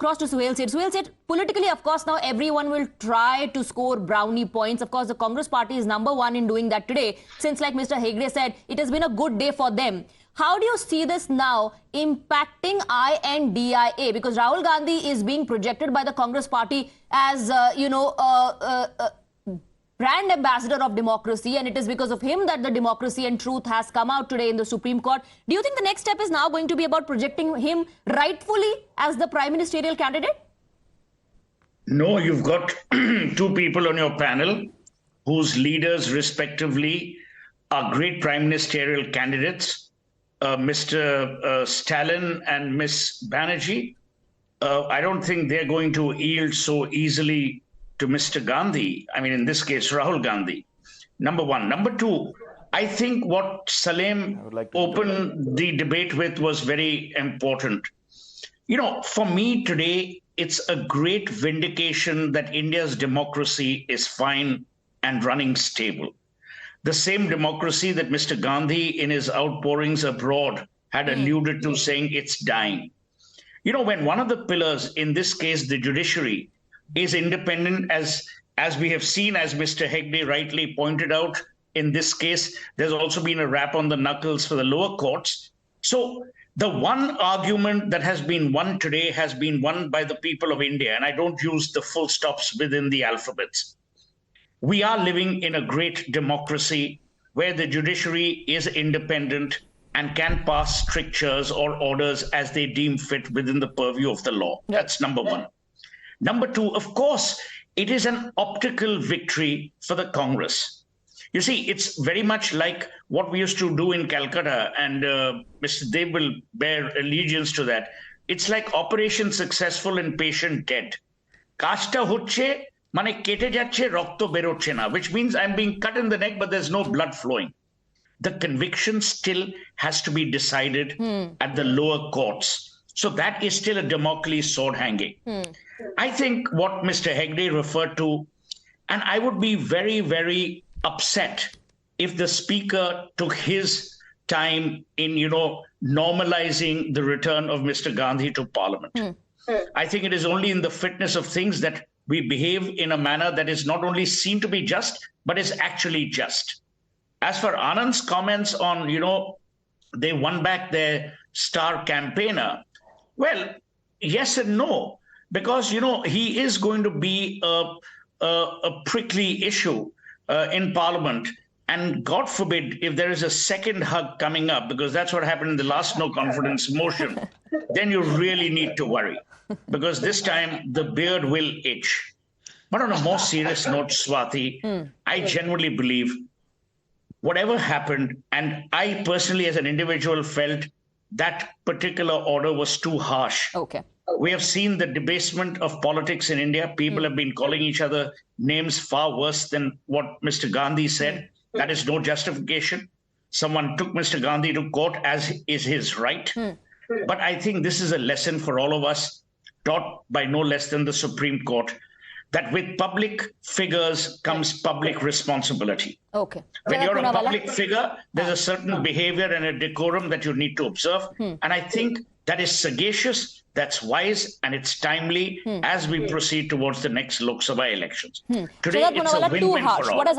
across to Suhel Seth. Suhel Seth, politically, of course, now everyone will try to score brownie points. Of course, the Congress party is #1 in doing that today, since, like Mr. Hegde said, it has been a good day for them. How do you see this now impacting INDIA? Because Rahul Gandhi is being projected by the Congress party as, brand ambassador of democracy, and it is because of him that the democracy and truth has come out today in the Supreme Court. Do you think the next step is now going to be about projecting him rightfully as the prime ministerial candidate? No, you've got two people on your panel whose leaders respectively are great prime ministerial candidates, Mr. Stalin and Miss Banerjee. I don't think they're going to yield so easily to Mr. Gandhi. I mean, in this case, Rahul Gandhi. Number one. Number two, I think what Salem opened the debate with was very important. You know, for me today, it's a great vindication that India's democracy is fine and running stable. The same democracy that Mr. Gandhi in his outpourings abroad had alluded to, saying it's dying. You know, when one of the pillars, in this case, the judiciary, is independent, as we have seen, as Mr. Hegde rightly pointed out, in this case, there's also been a rap on the knuckles for the lower courts. So the one argument that has been won today has been won by the people of India, and I don't use the full stops within the alphabets. We are living in a great democracy where the judiciary is independent and can pass strictures or orders as they deem fit within the purview of the law. That's number one. Number two, of course, it is an optical victory for the Congress. You see, it's very much like what we used to do in Calcutta, and Mr. Dev will bear allegiance to that. It's like Operation Successful and Patient Dead. Kashta hocche, mane kete jacche, rokto beroche na, which means I'm being cut in the neck, but there's no blood flowing. The conviction still has to be decided at the lower courts. So that is still a Damocles sword hanging. I think what Mr. Hegde referred to, and I would be very, very upset if the speaker took his time in, normalizing the return of Mr. Gandhi to parliament. I think it is only in the fitness of things that we behave in a manner that is not only seen to be just, but is actually just. As for Anand's comments on, they won back their star campaigner, well, yes and no, because, he is going to be a prickly issue in Parliament. And God forbid, if there is a second hug coming up, because that's what happened in the last no confidence motion, then you really need to worry, because this time the beard will itch. But on a more serious note, Swati, I genuinely believe whatever happened, and I personally as an individual felt that particular order was too harsh. Okay. We have seen the debasement of politics in India. People have been calling each other names far worse than what Mr. Gandhi said. That is no justification. Someone took Mr. Gandhi to court, as is his right. But I think this is a lesson for all of us, taught by no less than the Supreme Court, that with public figures comes public responsibility. Okay. When you're a public figure, there's a certain behavior and a decorum that you need to observe. And I think that is sagacious, that's wise, and it's timely as we proceed towards the next Lok Sabha elections. Today, it's a win-win for all.